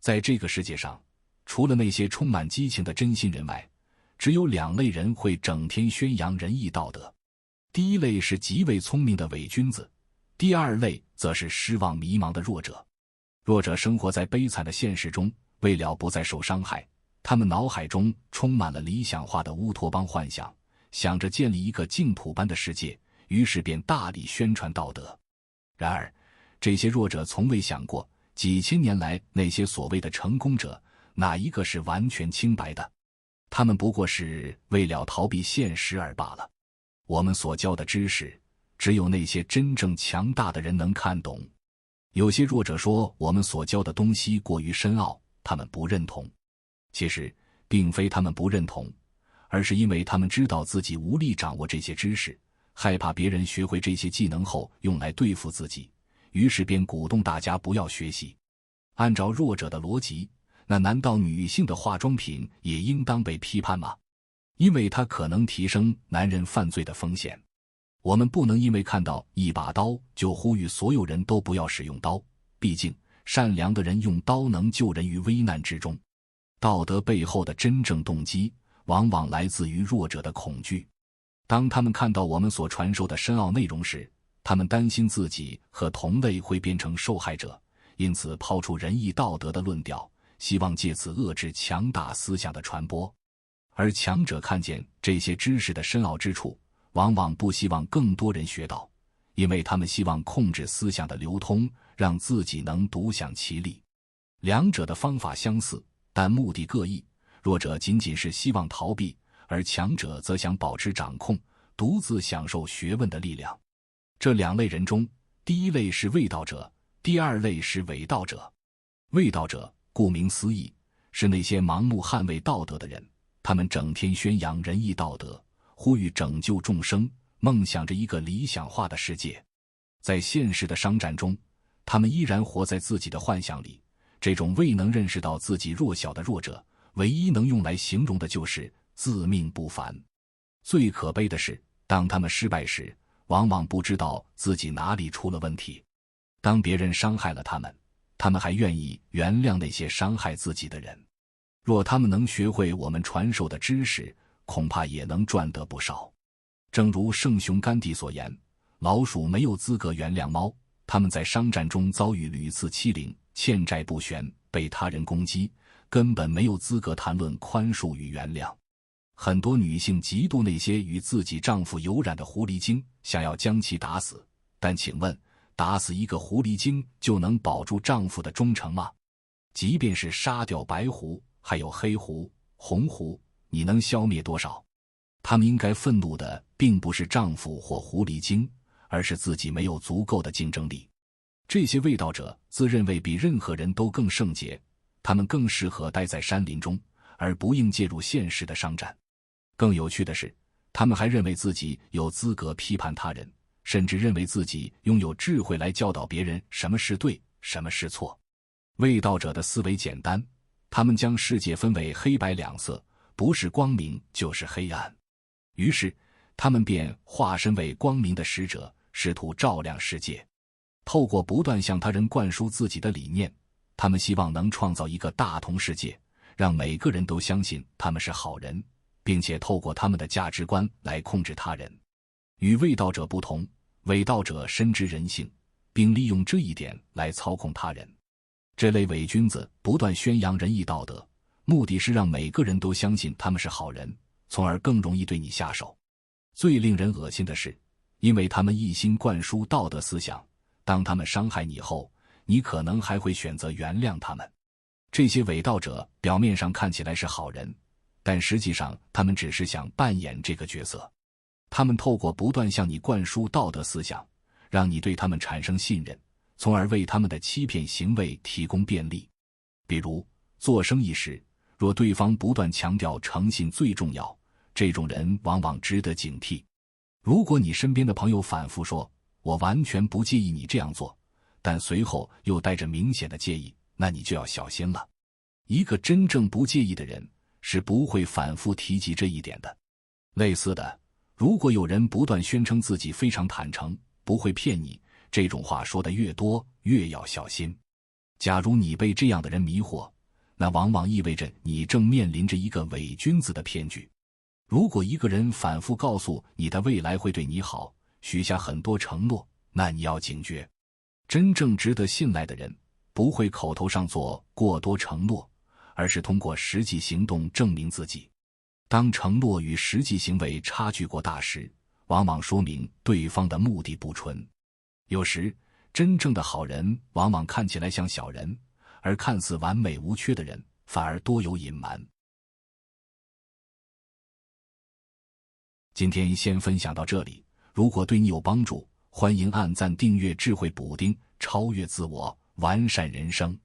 在这个世界上，除了那些充满激情的真心人外，只有2类人会整天宣扬仁义道德。第一类是极为聪明的伪君子，第二类则是失望迷茫的弱者。弱者生活在悲惨的现实中，为了不再受伤害，他们脑海中充满了理想化的乌托邦幻想，想着建立一个净土般的世界，于是便大力宣传道德。然而，这些弱者从未想过，几千年来那些所谓的成功者，哪一个是完全清白的？他们不过是为了逃避现实而罢了。我们所教的知识，只有那些真正强大的人能看懂。有些弱者说我们所教的东西过于深奥，他们不认同。其实，并非他们不认同，而是因为他们知道自己无力掌握这些知识，害怕别人学会这些技能后用来对付自己，于是便鼓动大家不要学习。按照弱者的逻辑，那难道女性的化妆品也应当被批判吗？因为它可能提升男人犯罪的风险。我们不能因为看到一把刀就呼吁所有人都不要使用刀，毕竟善良的人用刀能救人于危难之中。道德背后的真正动机，往往来自于弱者的恐惧。当他们看到我们所传授的深奥内容时，他们担心自己和同类会变成受害者，因此抛出仁义道德的论调，希望借此遏制强大思想的传播。而强者看见这些知识的深奥之处，往往不希望更多人学到，因为他们希望控制思想的流通，让自己能独享其利。两者的方法相似，但目的各异。弱者仅仅是希望逃避，而强者则想保持掌控，独自享受学问的力量。这2类人中，第一类是卫道者，第二类是伪道者。卫道者，顾名思义，是那些盲目捍卫道德的人，他们整天宣扬仁义道德，呼吁拯救众生，梦想着一个理想化的世界。在现实的商战中，他们依然活在自己的幻想里。这种未能认识到自己弱小的弱者，唯一能用来形容的就是自命不凡。最可悲的是，当他们失败时，往往不知道自己哪里出了问题。当别人伤害了他们，他们还愿意原谅那些伤害自己的人。若他们能学会我们传授的知识，恐怕也能赚得不少。正如圣雄甘地所言，老鼠没有资格原谅猫，他们在商战中遭遇屡次欺凌，欠债不悬，被他人攻击，根本没有资格谈论宽恕与原谅。很多女性嫉妒那些与自己丈夫有染的狐狸精，想要将其打死。但请问，打死一个狐狸精就能保住丈夫的忠诚吗？即便是杀掉白狐，还有黑狐、红狐，你能消灭多少？他们应该愤怒的并不是丈夫或狐狸精，而是自己没有足够的竞争力。这些卫道者自认为比任何人都更圣洁，他们更适合待在山林中，而不应介入现实的商战。更有趣的是，他们还认为自己有资格批判他人，甚至认为自己拥有智慧来教导别人什么是对，什么是错。卫道者的思维简单，他们将世界分为黑白两色，不是光明就是黑暗。于是他们便化身为光明的使者，试图照亮世界。透过不断向他人灌输自己的理念，他们希望能创造一个大同世界，让每个人都相信他们是好人，并且透过他们的价值观来控制他人。与卫道者不同，伪道者深知人性，并利用这一点来操控他人。这类伪君子不断宣扬仁义道德，目的是让每个人都相信他们是好人，从而更容易对你下手。最令人恶心的是，因为他们一心灌输道德思想，当他们伤害你后，你可能还会选择原谅他们。这些伪道者表面上看起来是好人，但实际上他们只是想扮演这个角色。他们透过不断向你灌输道德思想，让你对他们产生信任，从而为他们的欺骗行为提供便利。比如做生意时，若对方不断强调诚信最重要，这种人往往值得警惕。如果你身边的朋友反复说我完全不介意你这样做，但随后又带着明显的介意，那你就要小心了。一个真正不介意的人是不会反复提及这一点的。类似的，如果有人不断宣称自己非常坦诚，不会骗你，这种话说得越多，越要小心。假如你被这样的人迷惑，那往往意味着你正面临着一个伪君子的骗局。如果一个人反复告诉你的未来会对你好，许下很多承诺，那你要警觉。真正值得信赖的人，不会口头上做过多承诺，而是通过实际行动证明自己。当承诺与实际行为差距过大时，往往说明对方的目的不纯。有时，真正的好人往往看起来像小人，而看似完美无缺的人反而多有隐瞒。今天先分享到这里，如果对你有帮助，欢迎按赞订阅智慧补丁，超越自我，完善人生。